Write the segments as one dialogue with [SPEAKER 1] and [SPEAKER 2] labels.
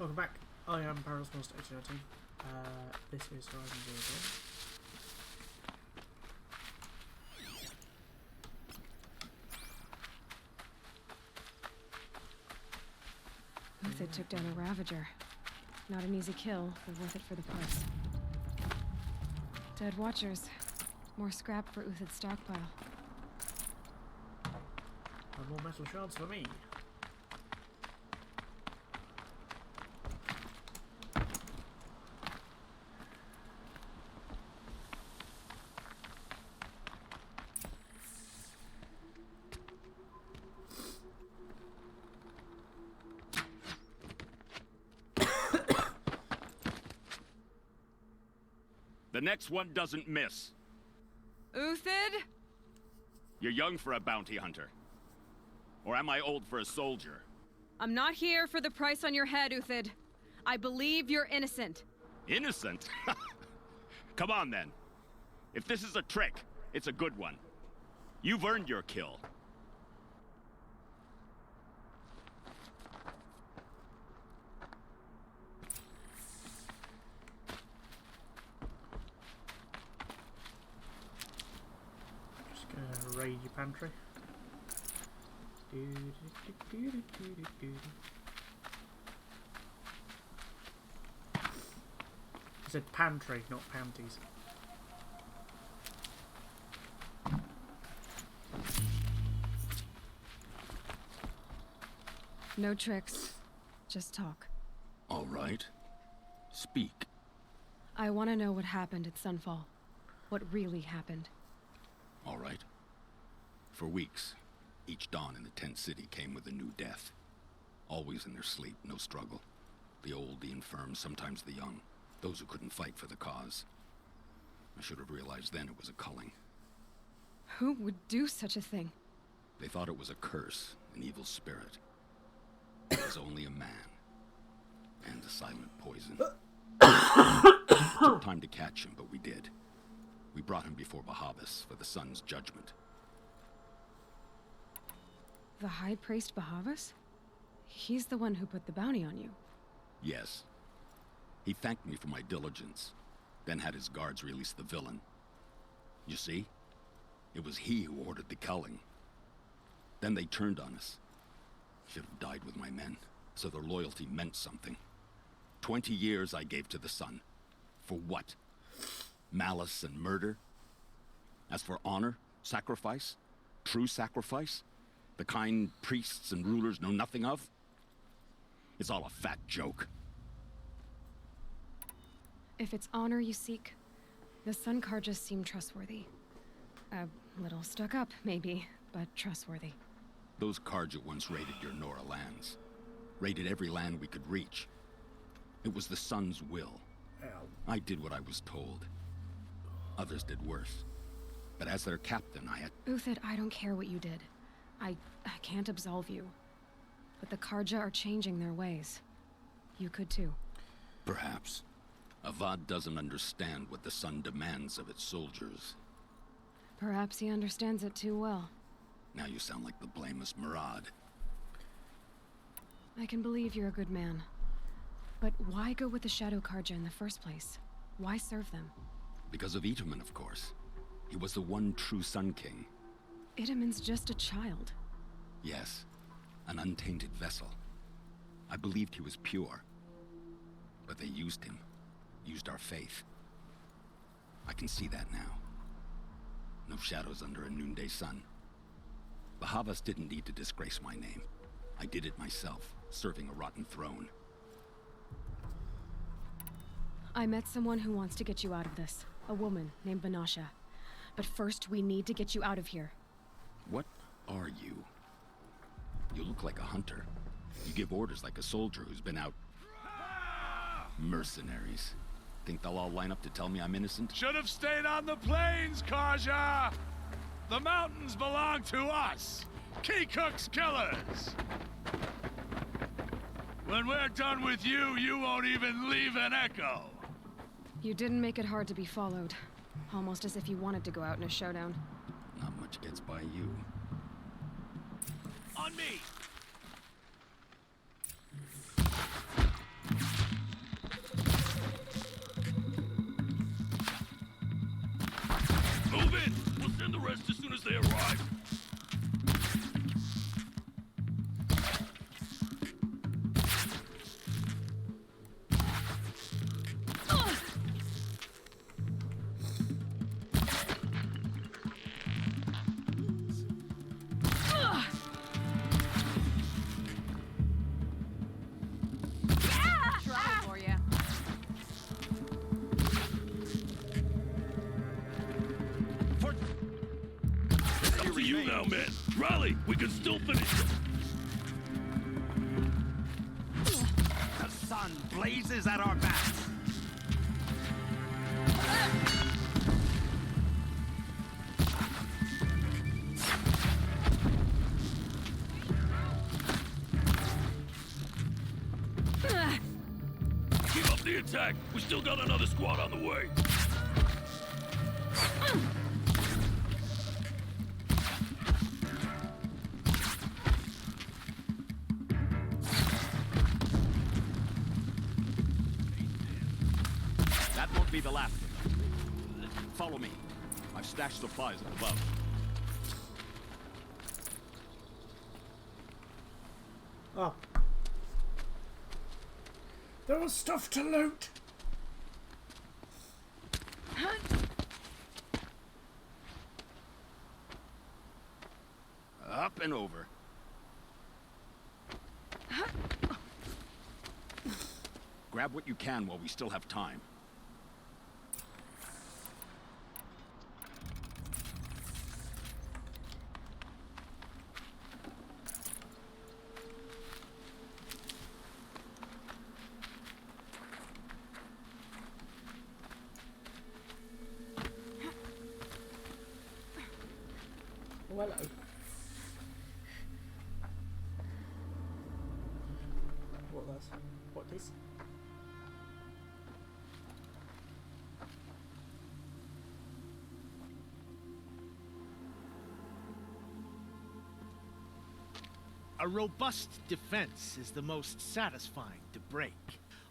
[SPEAKER 1] Welcome back. I am Monster 1819. This is Horizon Zero Dawn.
[SPEAKER 2] Uthid took down a Ravager. Not an easy kill, but worth it for the price. Dead Watchers. More scrap for Uthid's stockpile.
[SPEAKER 1] And more metal shards for me.
[SPEAKER 3] The next one doesn't miss.
[SPEAKER 2] Uthid?
[SPEAKER 3] You're young for a bounty hunter. Or am I old for a soldier?
[SPEAKER 2] I'm not here for the price on your head, Uthid. I believe you're innocent.
[SPEAKER 3] Innocent? Come on, then. If this is a trick, it's a good one. You've earned your kill.
[SPEAKER 1] Raid your pantry. I said pantry, not panties.
[SPEAKER 2] No tricks. Just talk.
[SPEAKER 3] All right. Speak.
[SPEAKER 2] I want to know what happened at Sunfall. What really happened.
[SPEAKER 3] All right. For weeks, each dawn in the tent city came with a new death. Always in their sleep, no struggle. The old, the infirm, sometimes the young. Those who couldn't fight for the cause. I should have realized then it was a culling.
[SPEAKER 2] Who would do such a thing?
[SPEAKER 3] They thought it was a curse, an evil spirit. It was only a man. And a silent poison. It took time to catch him, but we did. We brought him before Bahavas for the sun's judgment.
[SPEAKER 2] The High Priest Bahavas? He's the one who put the bounty on you.
[SPEAKER 3] Yes. He thanked me for my diligence, then had his guards release the villain. You see? It was he who ordered the culling. Then they turned on us. Should have died with my men, so their loyalty meant something. 20 years I gave to the sun. For what? Malice and murder? As for honor, sacrifice, true sacrifice, the kind priests and rulers know nothing of? It's all a fat joke.
[SPEAKER 2] If it's honor you seek, the Sun Karjas seem trustworthy. A little stuck up, maybe, but trustworthy.
[SPEAKER 3] Those Karja once raided your Nora lands. Raided every land we could reach. It was the Sun's will. I did what I was told. Others did worse. But as their captain, I had...
[SPEAKER 2] Uthid, I don't care what you did. I can't absolve you. But the Karja are changing their ways. You could too.
[SPEAKER 3] Perhaps. Avad doesn't understand what the Sun demands of its soldiers.
[SPEAKER 2] Perhaps he understands it too well.
[SPEAKER 3] Now you sound like the blameless Murad.
[SPEAKER 2] I can believe you're a good man. But why go with the Shadow Karja in the first place? Why serve them?
[SPEAKER 3] Because of Itaman, of course. He was the one true Sun King.
[SPEAKER 2] Itaman's just a child.
[SPEAKER 3] Yes, an untainted vessel. I believed he was pure. But they used him. Used our faith. I can see that now. No shadows under a noonday sun. Bahavas didn't need to disgrace my name. I did it myself, serving a rotten throne.
[SPEAKER 2] I met someone who wants to get you out of this. A woman named Vanasha. But first, we need to get you out of here.
[SPEAKER 3] What are you? You look like a hunter. You give orders like a soldier who's been out... Mercenaries. Think they'll all line up to tell me I'm innocent?
[SPEAKER 4] Should have stayed on the plains, Karja! The mountains belong to us! Kikuk's killers! When we're done with you, you won't even leave an echo!
[SPEAKER 2] You didn't make it hard to be followed. Almost as if you wanted to go out in a showdown.
[SPEAKER 3] Not much gets by you.
[SPEAKER 4] On me! Rally! We can still finish them!
[SPEAKER 3] The sun blazes at our backs.
[SPEAKER 4] Keep up the attack! We still got another squad on the way!
[SPEAKER 3] That won't be the last. Follow me. I've stashed supplies up above.
[SPEAKER 1] Oh. There was stuff to loot!
[SPEAKER 3] Up and over. Grab what you can while we still have time.
[SPEAKER 1] Oh, hello. What this?
[SPEAKER 5] A robust defense is the most satisfying to break.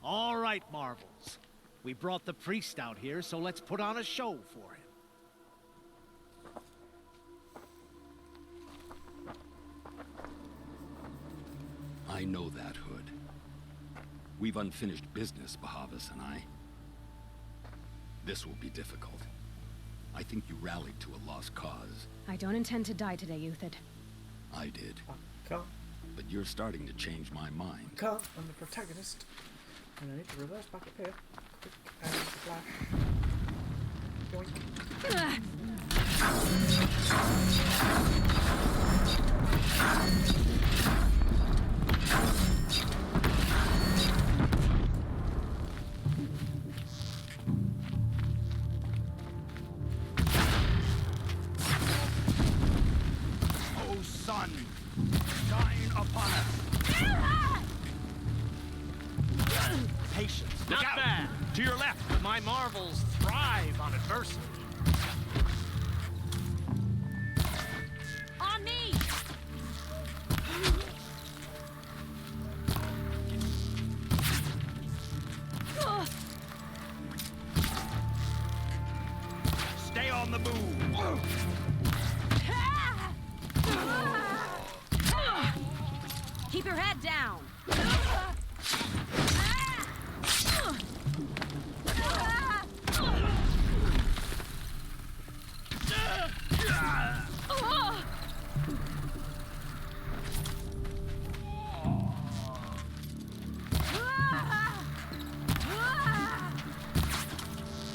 [SPEAKER 5] All right, Marvels. We brought the priest out here, so let's put on a show for him.
[SPEAKER 3] I know that, Hood. We've unfinished business, Bahavas and I. This will be difficult. I think you rallied to a lost cause.
[SPEAKER 2] I don't intend to die today, Euthyd.
[SPEAKER 3] I did.
[SPEAKER 1] I can't.
[SPEAKER 3] But you're starting to change my mind.
[SPEAKER 1] Can't. I'm the protagonist. And I need to reverse back up here. Quick and flash. Boink.
[SPEAKER 3] Oh, sun, shine upon us. Patience.
[SPEAKER 5] Not
[SPEAKER 3] Look out.
[SPEAKER 5] bad. To your left. My Marvels thrive on adversity.
[SPEAKER 2] On me!
[SPEAKER 3] Stay on the move.
[SPEAKER 2] Keep your head down.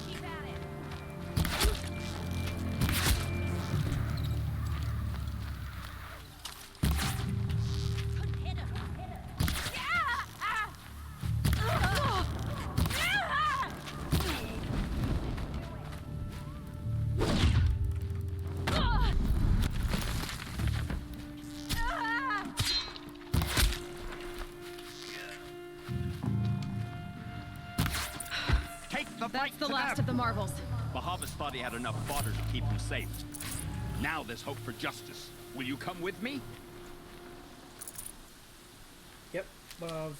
[SPEAKER 2] Keep at it. Hit him.
[SPEAKER 3] Take the
[SPEAKER 2] That's
[SPEAKER 3] fight
[SPEAKER 2] the
[SPEAKER 3] to
[SPEAKER 2] last
[SPEAKER 3] them.
[SPEAKER 2] of the Marvels.
[SPEAKER 3] Bahavas thought he had enough fodder to keep him safe. Now there's hope for justice. Will you come with me?
[SPEAKER 1] Yep. Well,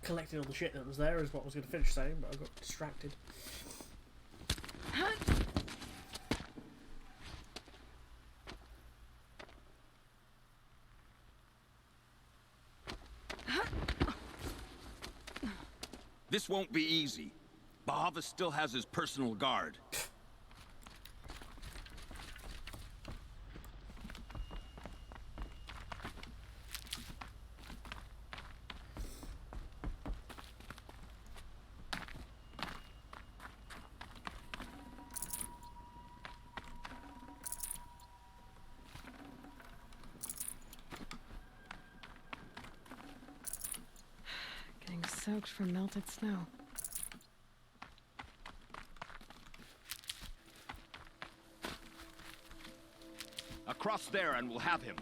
[SPEAKER 1] collected all the shit that was there is what I was going to finish saying, but I got distracted.
[SPEAKER 3] This won't be easy. Bahavas still has his personal guard.
[SPEAKER 2] Getting soaked from melted snow.
[SPEAKER 3] Across there and we'll have him.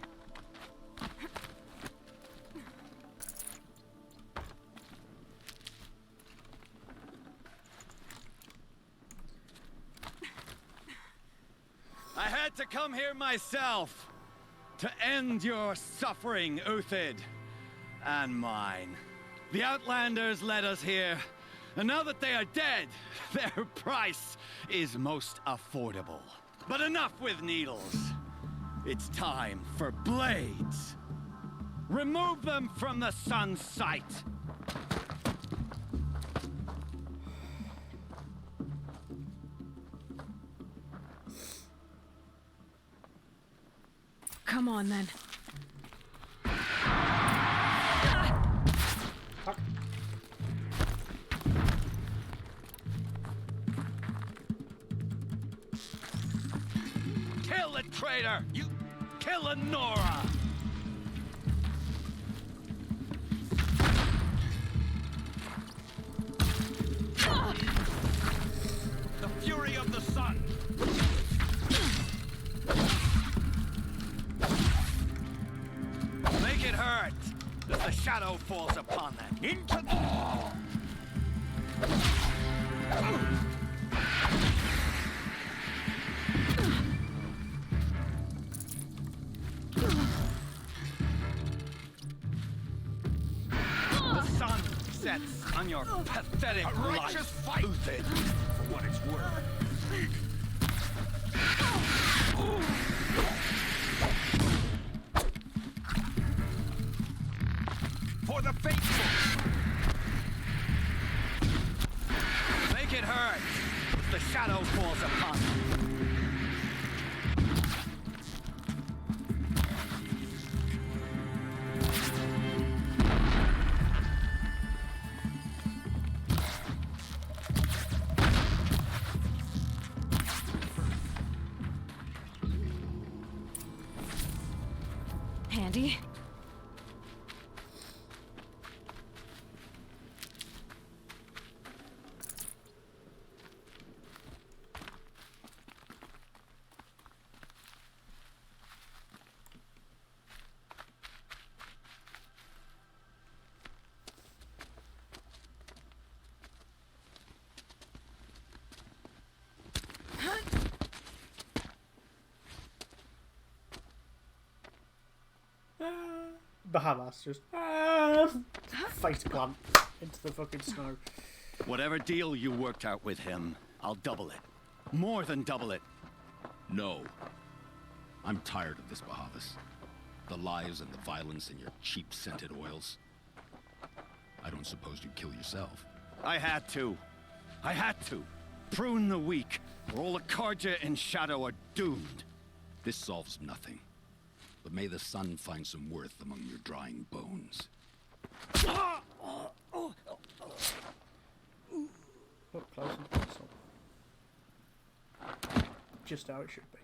[SPEAKER 6] I had to come here myself to end your suffering, Uthid, and mine. The Outlanders led us here, and now that they are dead, their price is most affordable. But enough with needles. It's time for blades. Remove them from the sun's sight.
[SPEAKER 2] Come on, then.
[SPEAKER 1] Fuck.
[SPEAKER 6] Kill the traitor! You kill Nora! The fury of the sun! Make it hurt as the shadow falls upon them. Into the... The sun sets on your pathetic
[SPEAKER 3] Righteous fight!
[SPEAKER 6] Uthid, for what it's worth.
[SPEAKER 3] For the faithful!
[SPEAKER 6] Make it hurt as the shadow falls upon them.
[SPEAKER 2] Handy.
[SPEAKER 1] Bahamas just face plant into the fucking snow.
[SPEAKER 6] Whatever deal you worked out with him, I'll double it. More than double it.
[SPEAKER 3] No. I'm tired of this, Bahavas. The lies and the violence and your cheap scented oils. I don't suppose you'd kill yourself.
[SPEAKER 6] I had to. I had to. Prune the weak, or all the Karja in Shadow are doomed.
[SPEAKER 3] This solves nothing. But may the sun find some worth among your drying bones.
[SPEAKER 1] Oh, close and personal. Just how it should be.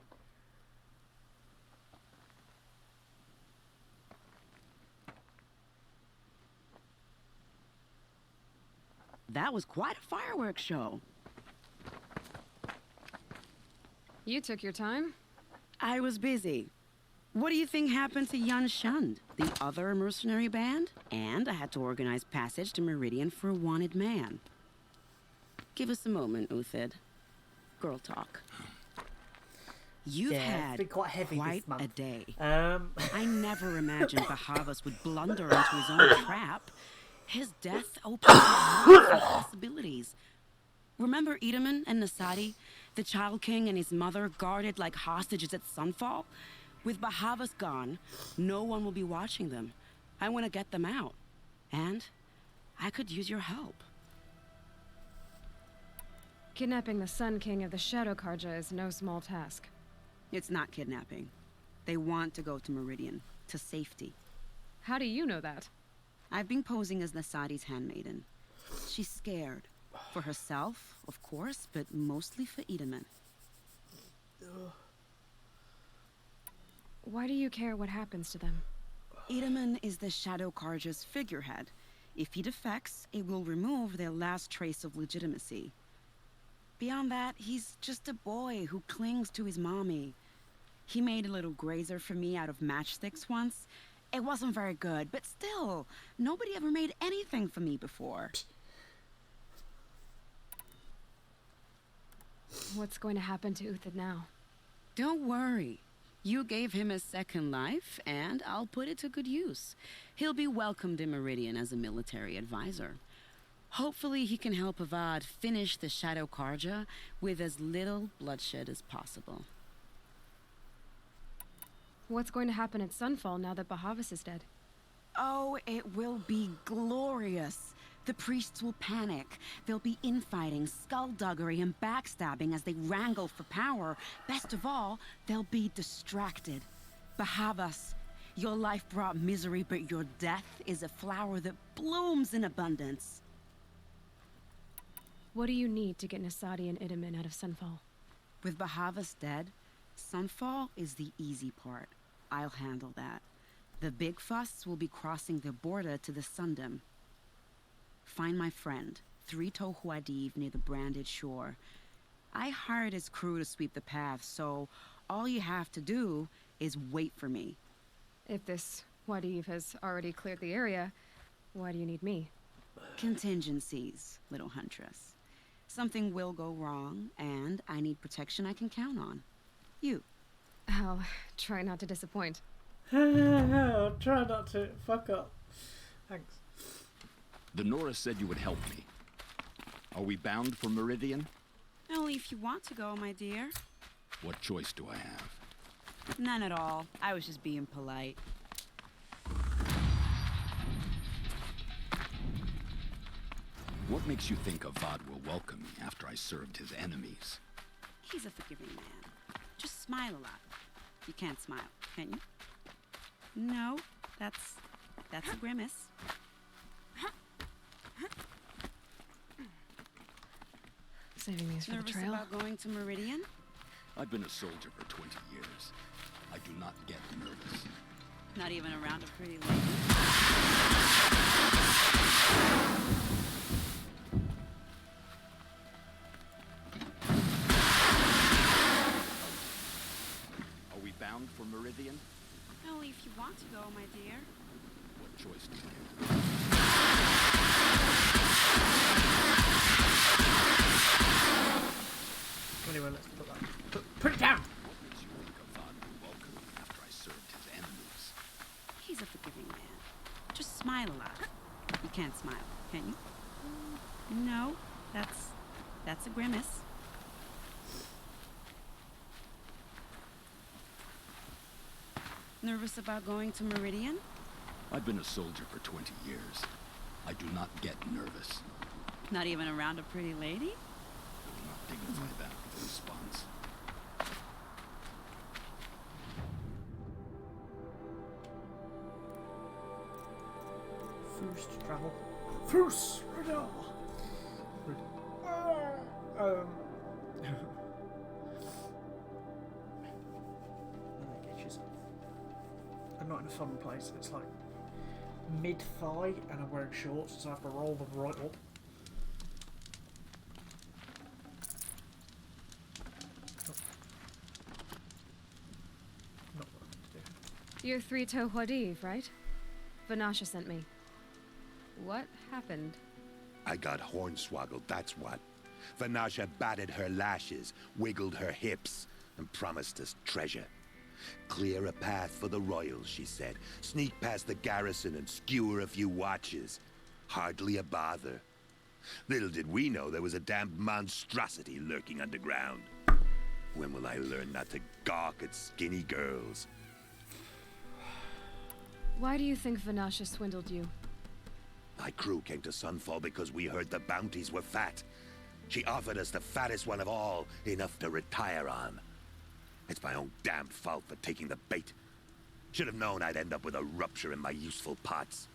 [SPEAKER 7] That was quite a fireworks show.
[SPEAKER 2] You took your time.
[SPEAKER 7] I was busy. What do you think happened to Jan Shund, the other mercenary band? And I had to organize passage to Meridian for a wanted man. Give us a moment, Uthid. Girl talk. You've
[SPEAKER 1] Yeah, it's
[SPEAKER 7] had
[SPEAKER 1] been quite heavy this
[SPEAKER 7] quite
[SPEAKER 1] month.
[SPEAKER 7] a day.
[SPEAKER 1] Um,
[SPEAKER 7] I never imagined Bahavas would blunder into his own trap. His death opens up wonderful possibilities. Remember Edaman and Nasadi? The Child King and his mother guarded like hostages at sunfall? With Bahavas gone, no one will be watching them. I want to get them out. And I could use your help.
[SPEAKER 2] Kidnapping the Sun King of the Shadow Karja is no small task.
[SPEAKER 7] It's not kidnapping. They want to go to Meridian, to safety.
[SPEAKER 2] How do you know that?
[SPEAKER 7] I've been posing as Nasadi's handmaiden. She's scared. For herself, of course, but mostly for Edaman.
[SPEAKER 2] Why do you care what happens to them?
[SPEAKER 7] Edaman is the Shadow Karja's figurehead. If he defects, it will remove their last trace of legitimacy. Beyond that, he's just a boy who clings to his mommy. He made a little grazer for me out of matchsticks once. It wasn't very good, but still, nobody ever made anything for me before.
[SPEAKER 2] What's going to happen to Uthid now?
[SPEAKER 7] Don't worry. You gave him a second life, and I'll put it to good use. He'll be welcomed in Meridian as a military advisor. Hopefully he can help Avad finish the Shadow Karja with as little bloodshed as possible.
[SPEAKER 2] What's going to happen at Sunfall now that Bahavas is dead?
[SPEAKER 7] Oh, it will be glorious. The priests will panic. There'll be infighting, skullduggery, and backstabbing as they wrangle for power. Best of all, they'll be distracted. Bahavas, your life brought misery, but your death is a flower that blooms in abundance.
[SPEAKER 2] What do you need to get Nasadi and Edaman out of Sunfall?
[SPEAKER 7] With Bahavas dead, Sunfall is the easy part. I'll handle that. The big fuss will be crossing the border to the Sundom. Find my friend, 3 Tohuadiv near the branded shore. I hired his crew to sweep the path, so all you have to do is wait for me.
[SPEAKER 2] If this Wadiv has already cleared the area, why do you need me?
[SPEAKER 7] Contingencies, little huntress. Something will go wrong, and I need protection I can count on. You.
[SPEAKER 2] I'll try not to disappoint.
[SPEAKER 1] I'll try not to. Fuck up. Thanks.
[SPEAKER 3] The Nora said you would help me. Are we bound for Meridian?
[SPEAKER 7] Only if you want to go, my dear.
[SPEAKER 3] What choice do I have?
[SPEAKER 7] None at all. I was just being polite.
[SPEAKER 3] What makes you think Avad will welcome me after I served his enemies?
[SPEAKER 7] He's a forgiving man. Just smile a lot. You can't smile, can you? No, that's a grimace.
[SPEAKER 2] Saving these for the
[SPEAKER 7] Nervous
[SPEAKER 2] trail.
[SPEAKER 7] about going to Meridian?
[SPEAKER 3] I've been a soldier for 20 years. I do not get nervous.
[SPEAKER 7] Not even around a pretty lady?
[SPEAKER 3] Are we bound for Meridian?
[SPEAKER 7] Only if you want to go, my dear.
[SPEAKER 3] What choice do I have?
[SPEAKER 1] Anyway, let's put that. Put it down!
[SPEAKER 3] What makes you think Avad will welcome me after I served his enemies?
[SPEAKER 7] He's a forgiving man. Just smile a lot. You can't smile, can you? No, that's a grimace. Nervous about going to Meridian?
[SPEAKER 3] I've been a soldier for 20 years. I do not get nervous.
[SPEAKER 7] Not even around a pretty lady?
[SPEAKER 3] I will not dignify that with a response.
[SPEAKER 1] First travel. First radar. I'm not in a fun place. It's like mid-thigh and I'm wearing shorts, so I have to roll them right up. Not what I need to do.
[SPEAKER 2] You're 3 Tohuadiv, right? Vanasha sent me. What happened?
[SPEAKER 8] I got hornswoggled, that's what. Vanasha batted her lashes, wiggled her hips, and promised us treasure. Clear a path for the royals, she said. Sneak past the garrison and skewer a few watches. Hardly a bother. Little did we know there was a damned monstrosity lurking underground. When will I learn not to gawk at skinny girls?
[SPEAKER 2] Why do you think Vanasha swindled you?
[SPEAKER 8] My crew came to Sunfall because we heard the bounties were fat. She offered us the fattest one of all, enough to retire on. It's my own damned fault for taking the bait. Should have known I'd end up with a rupture in my useful parts.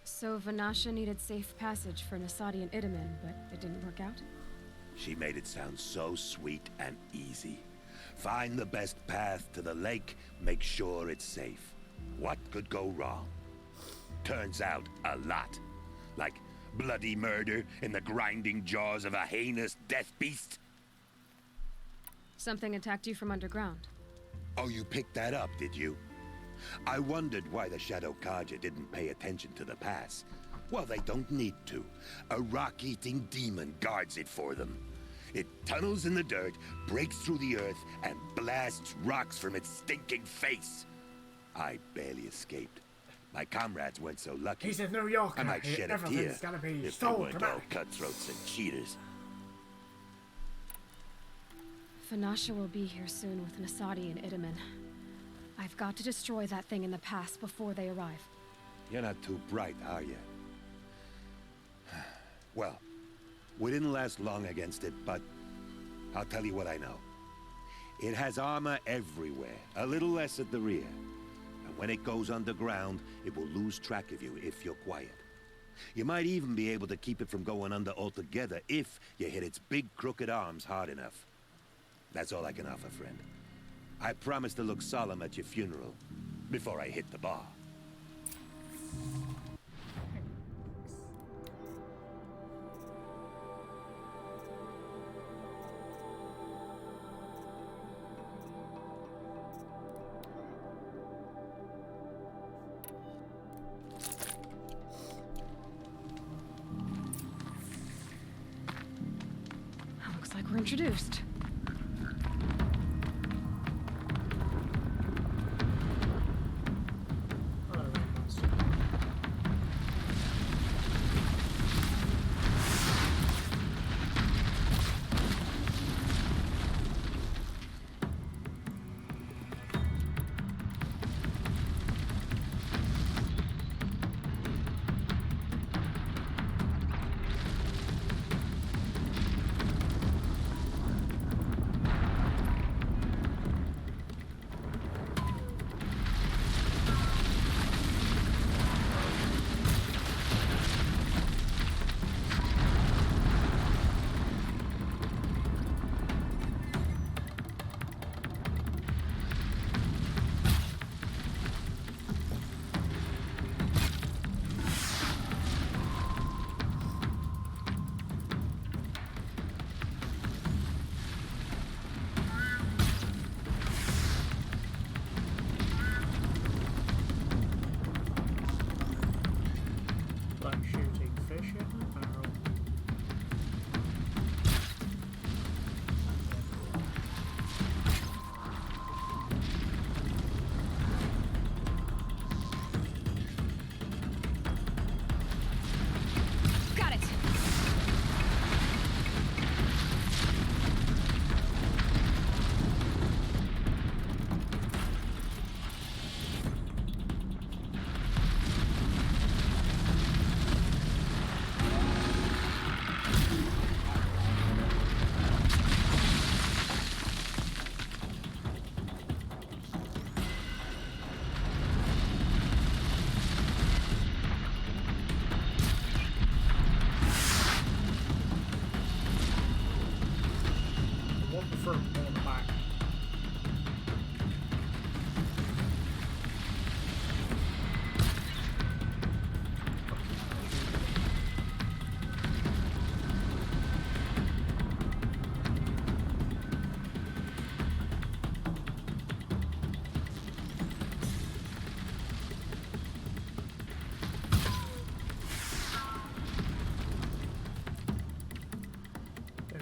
[SPEAKER 2] So Vanasha needed safe passage for Nasadi and Idaman, but it didn't work out?
[SPEAKER 8] She made it sound so sweet and easy. Find the best path to the lake, make sure it's safe. What could go wrong? Turns out, a lot. Like bloody murder in the grinding jaws of a heinous death beast.
[SPEAKER 2] Something attacked you from underground.
[SPEAKER 8] Oh, you picked that up, did you? I wondered why the Shadow Kaja didn't pay attention to the pass. Well, they don't need to. A rock-eating demon guards it for them. It tunnels in the dirt, breaks through the earth, and blasts rocks from its stinking face. I barely escaped. My comrades weren't so lucky.
[SPEAKER 1] He's in New York.
[SPEAKER 8] I might shed a tear
[SPEAKER 1] Everything's gonna be
[SPEAKER 8] if they
[SPEAKER 1] so
[SPEAKER 8] weren't all
[SPEAKER 1] dramatic.
[SPEAKER 8] cutthroats and cheaters.
[SPEAKER 2] Vanasha will be here soon with Nasadi and Idaman. I've got to destroy that thing in the pass before they arrive.
[SPEAKER 8] You're not too bright, are you? Well, we didn't last long against it, but I'll tell you what I know. It has armor everywhere, a little less at the rear. And when it goes underground, it will lose track of you if you're quiet. You might even be able to keep it from going under altogether if you hit its big crooked arms hard enough. That's all I can offer, friend. I promise to look solemn at your funeral before I hit the bar.
[SPEAKER 2] Looks like we're introduced.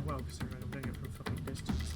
[SPEAKER 1] Well, considering I'm doing it from fucking distance.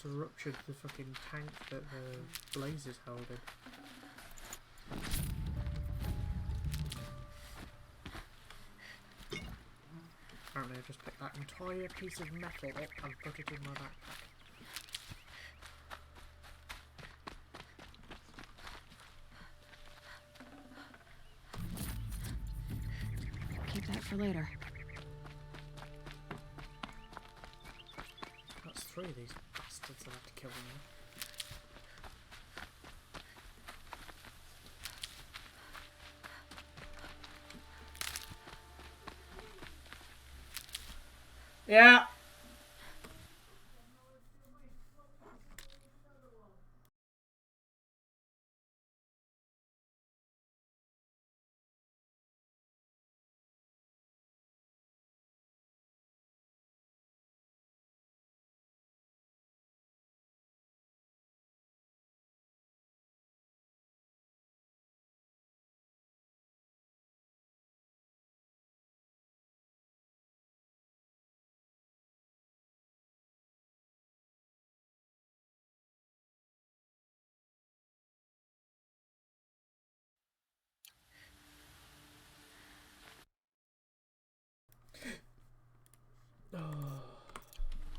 [SPEAKER 1] ruptured the fucking tank that the blaze is holding. Apparently I just picked that entire piece of metal up and put it in my backpack.
[SPEAKER 2] Keep that for later.
[SPEAKER 1] That's 3 of these bastards I have to kill now. Yeah. Oh,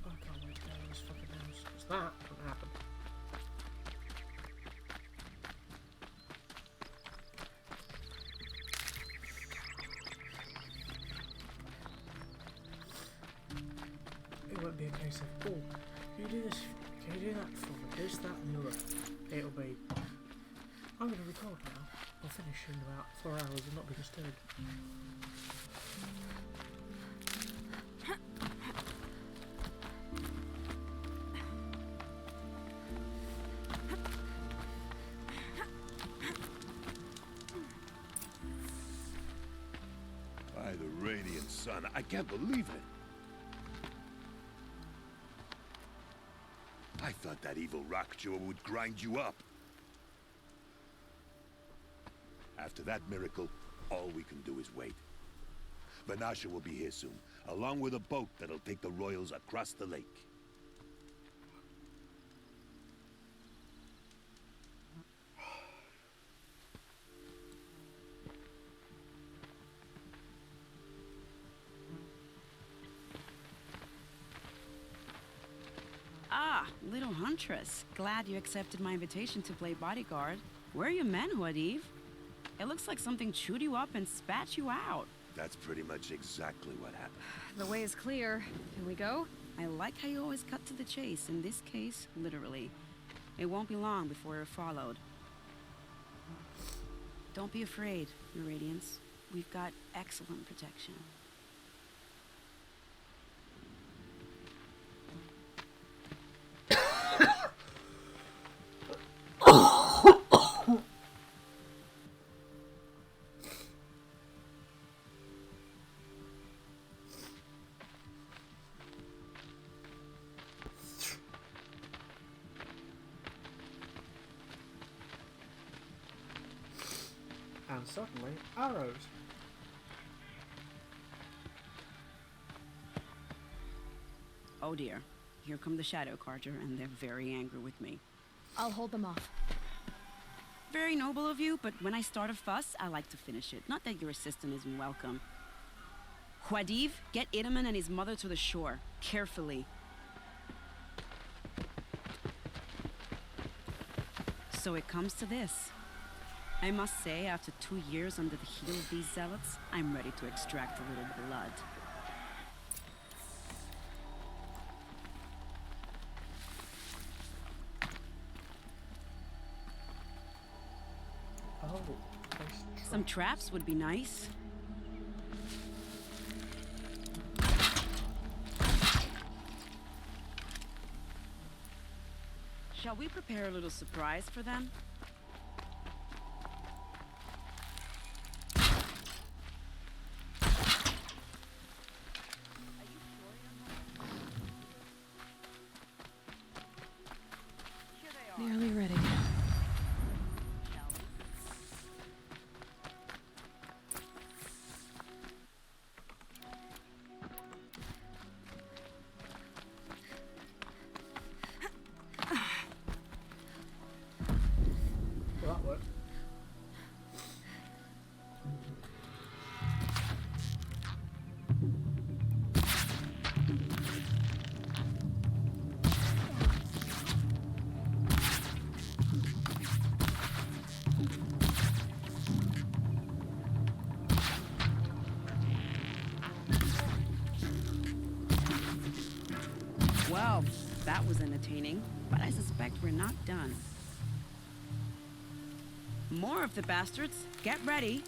[SPEAKER 1] I can't wait to get out of this fucking house. 'Cause that won't happen. It won't be a case of, oh, can you do this? Can you do that for me? This, that, and the other. It'll be, I'm going to record now. I'll finish in about 4 hours and not be disturbed.
[SPEAKER 8] By the radiant sun, I can't believe it. I thought that evil rock chewer would grind you up. After that miracle, all we can do is wait. Vanasha will be here soon, along with a boat that'll take the royals across the lake.
[SPEAKER 7] Ah, little huntress. Glad you accepted my invitation to play bodyguard. Where are your men, Huadiv? It looks like something chewed you up and spat you out.
[SPEAKER 8] That's pretty much exactly what happened.
[SPEAKER 2] The way is clear. Can we go?
[SPEAKER 7] I like how you always cut to the chase. In this case, literally. It won't be long before you're followed. Don't be afraid, Your Radiance. We've got excellent protection.
[SPEAKER 1] And suddenly, arrows.
[SPEAKER 7] Oh dear. Here come the Shadow Carter, and they're very angry with me.
[SPEAKER 2] I'll hold them off.
[SPEAKER 7] Very noble of you, but when I start a fuss, I like to finish it. Not that your assistant isn't welcome. Huadiv, get Idaman and his mother to the shore. Carefully. So it comes to this. I must say, after 2 years under the heel of these zealots, I'm ready to extract a little blood.
[SPEAKER 1] Oh,
[SPEAKER 7] Some traps would be nice. Shall we prepare a little surprise for them?
[SPEAKER 2] Nearly ready.
[SPEAKER 7] Well, that was entertaining, but I suspect we're not done. More of the bastards. Get ready.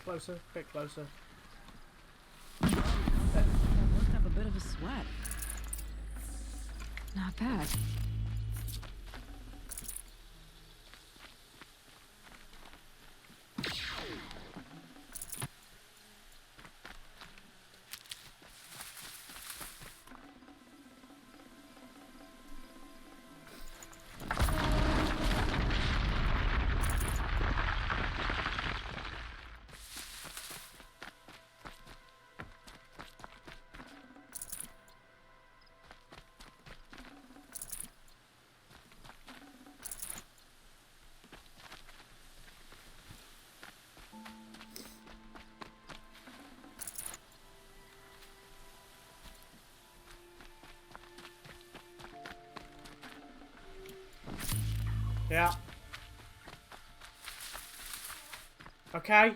[SPEAKER 1] Closer, bit closer.
[SPEAKER 7] I must have a bit of a sweat.
[SPEAKER 2] Not bad.
[SPEAKER 1] Yeah. Okay.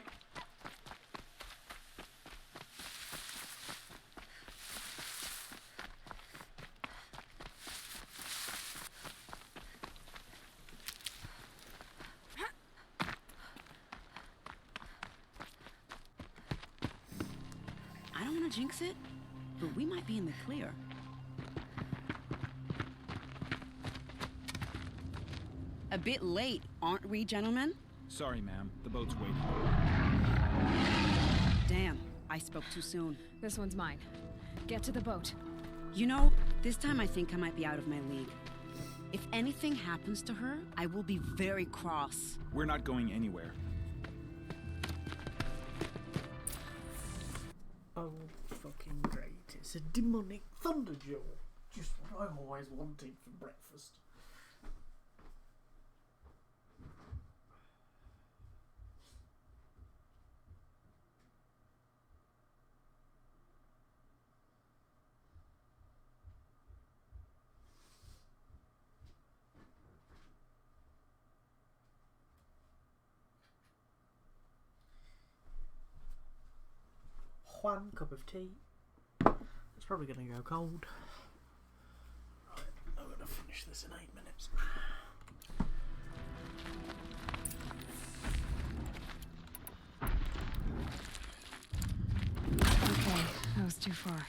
[SPEAKER 7] I don't want to jinx it, but we might be in the clear. A bit late, aren't we, gentlemen?
[SPEAKER 9] Sorry, ma'am. The boat's waiting.
[SPEAKER 7] Damn, I spoke too soon.
[SPEAKER 2] This one's mine. Get to the boat.
[SPEAKER 7] You know, this time I think I might be out of my league. If anything happens to her, I will be very cross.
[SPEAKER 9] We're not going anywhere.
[SPEAKER 1] Oh, fucking great. It's a demonic thunderjaw. Just what I always wanted for breakfast. One cup of tea. It's probably going to go cold. Right, I'm going to finish this in 8 minutes.
[SPEAKER 2] Okay, that was too far.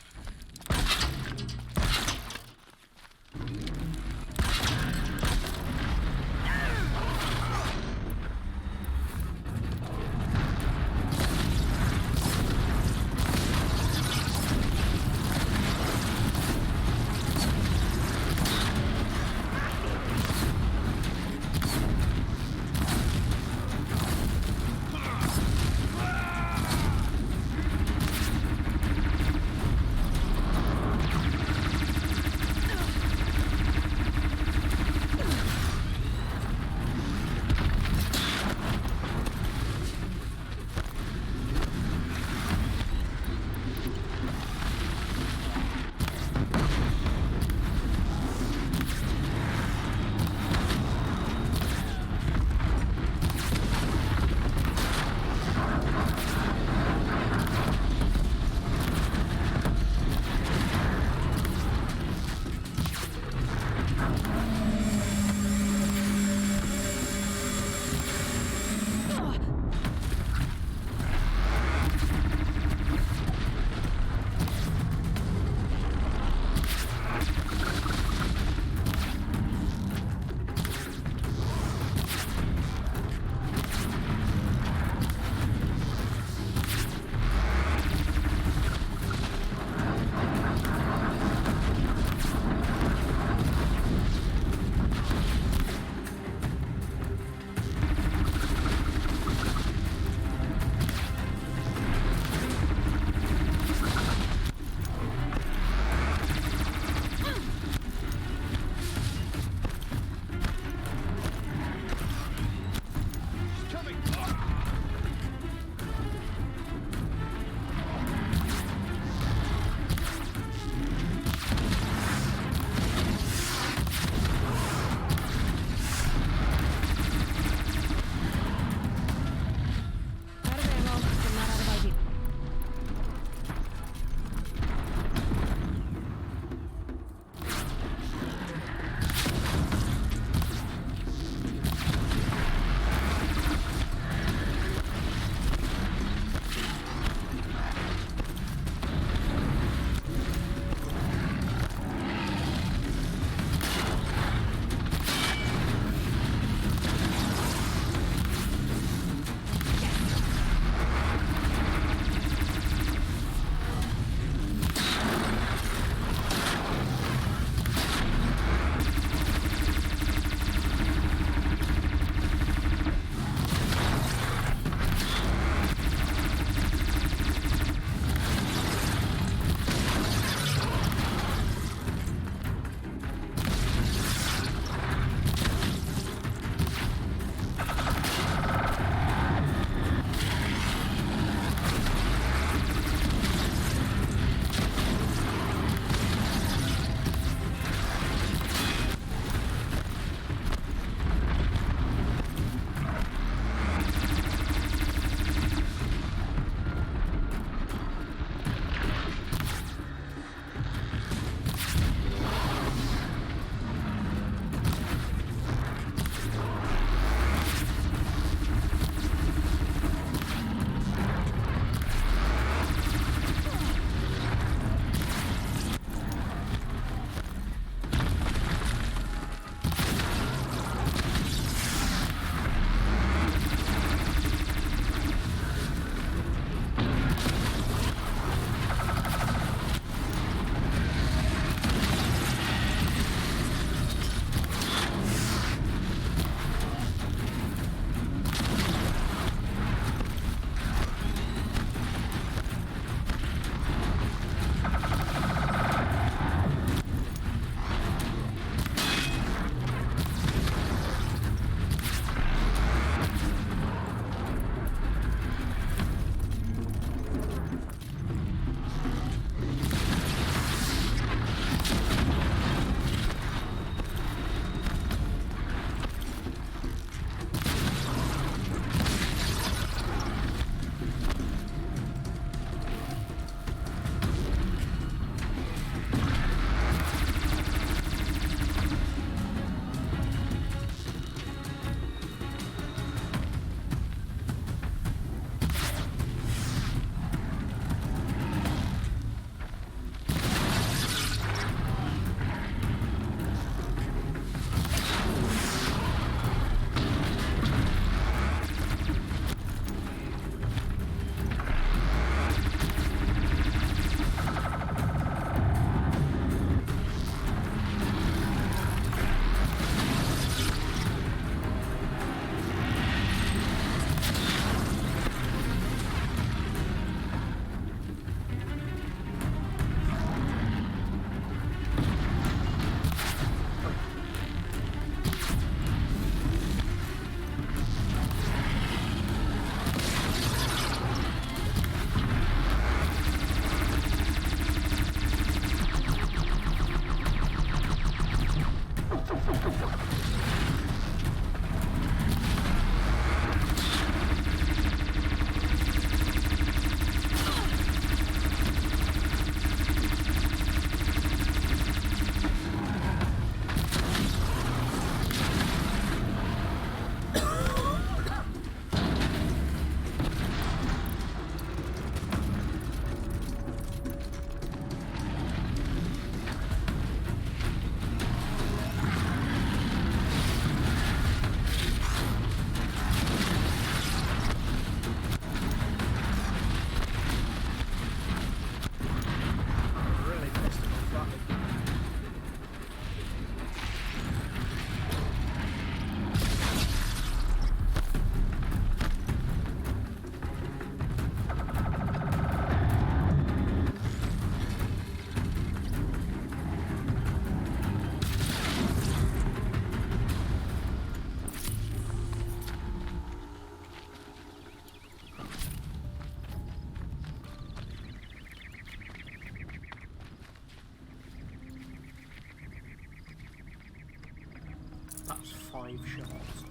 [SPEAKER 1] That's 5 shards.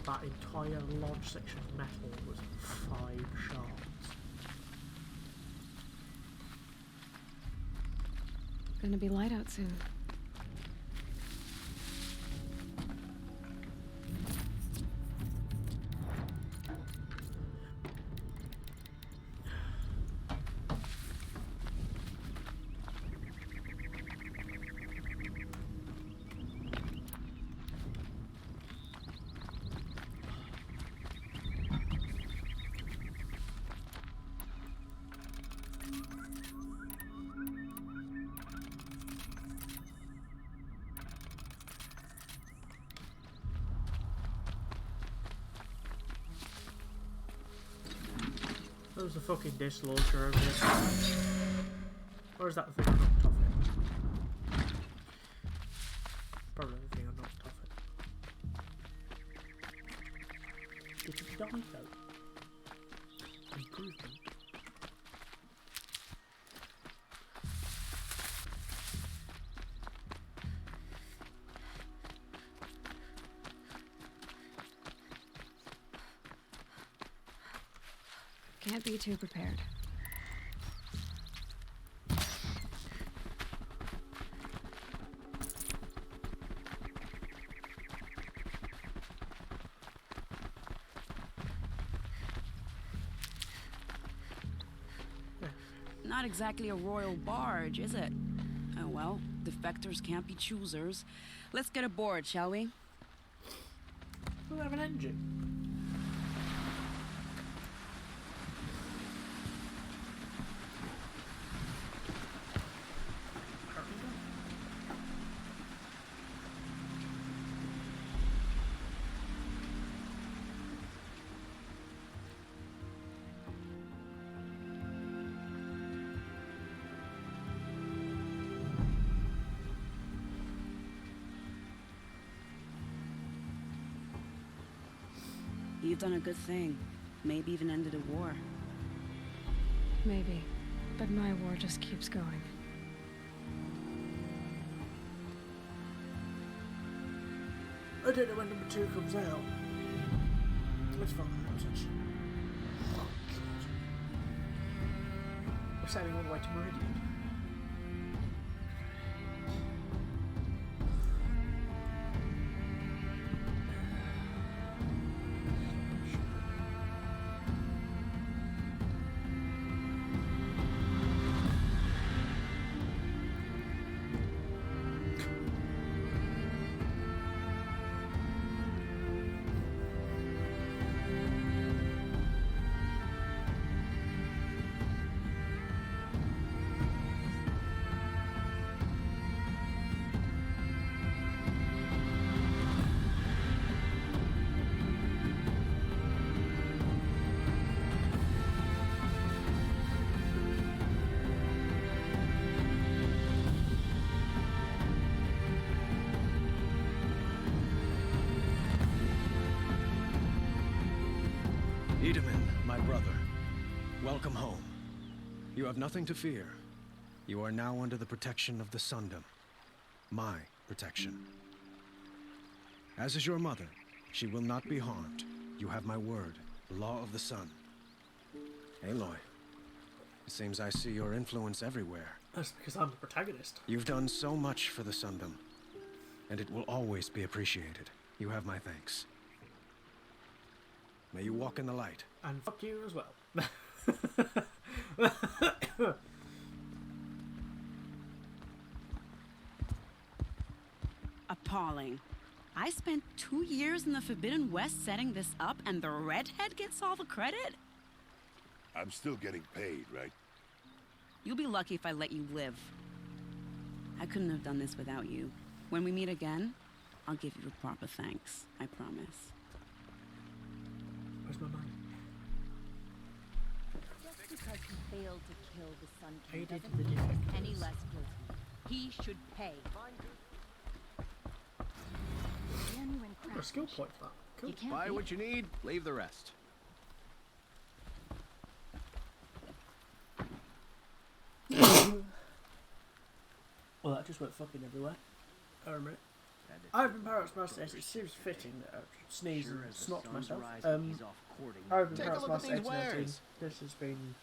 [SPEAKER 1] That entire large section of metal was 5 shards.
[SPEAKER 2] Gonna be light out soon.
[SPEAKER 1] There's a fucking disc launcher over here. Or is that the thing I knocked off it? Probably the thing I knocked off it. Did it die though? Improvement.
[SPEAKER 2] Can't be too prepared.
[SPEAKER 7] Not exactly a royal barge, is it? Oh well, defectors can't be choosers. Let's get aboard, shall we?
[SPEAKER 1] Does it have an engine?
[SPEAKER 7] You've done a good thing. Maybe even ended a war.
[SPEAKER 2] Maybe. But my war just keeps going.
[SPEAKER 1] I don't know when number 2 comes out. Let's find out. Oh god. We're sailing all the way to Meridian.
[SPEAKER 10] Edaman, my brother, welcome home. You have nothing to fear. You are now under the protection of the Sundom. My protection. As is your mother, she will not be harmed. You have my word, the law of the sun. Aloy, it seems I see your influence everywhere.
[SPEAKER 1] That's because I'm the protagonist.
[SPEAKER 10] You've done so much for the Sundom, and it will always be appreciated. You have my thanks. May you walk in the light.
[SPEAKER 1] And fuck you as well.
[SPEAKER 7] Appalling. I spent 2 years in the Forbidden West setting this up, and the redhead gets all the credit?
[SPEAKER 8] I'm still getting paid, right?
[SPEAKER 7] You'll be lucky if I let you live. I couldn't have done this without you. When we meet again, I'll give you a proper thanks. I promise.
[SPEAKER 1] Where's my money?
[SPEAKER 11] Just because he failed to kill the Sun King
[SPEAKER 1] Aided
[SPEAKER 11] doesn't
[SPEAKER 1] the
[SPEAKER 11] mean he's
[SPEAKER 1] defectors.
[SPEAKER 11] any less guilty. He should pay. Genuine
[SPEAKER 1] I've got a skill point for that. Cool.
[SPEAKER 11] You can't
[SPEAKER 5] Buy
[SPEAKER 11] beat
[SPEAKER 5] what you need, leave the rest.
[SPEAKER 1] Well, that just went fucking everywhere. Oh, a minute. I've been Pirates Master 8. It seems fitting that I sneeze and snot myself. I've been Pirates Master 18. This has been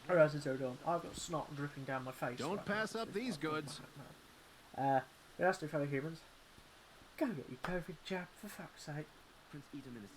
[SPEAKER 1] Horizon Zero Dawn. I've got snot dripping down my face.
[SPEAKER 12] Don't pass up these goods.
[SPEAKER 1] Nasty fellow humans. Go get your COVID jab, for fuck's sake.
[SPEAKER 13] Prince Edaman is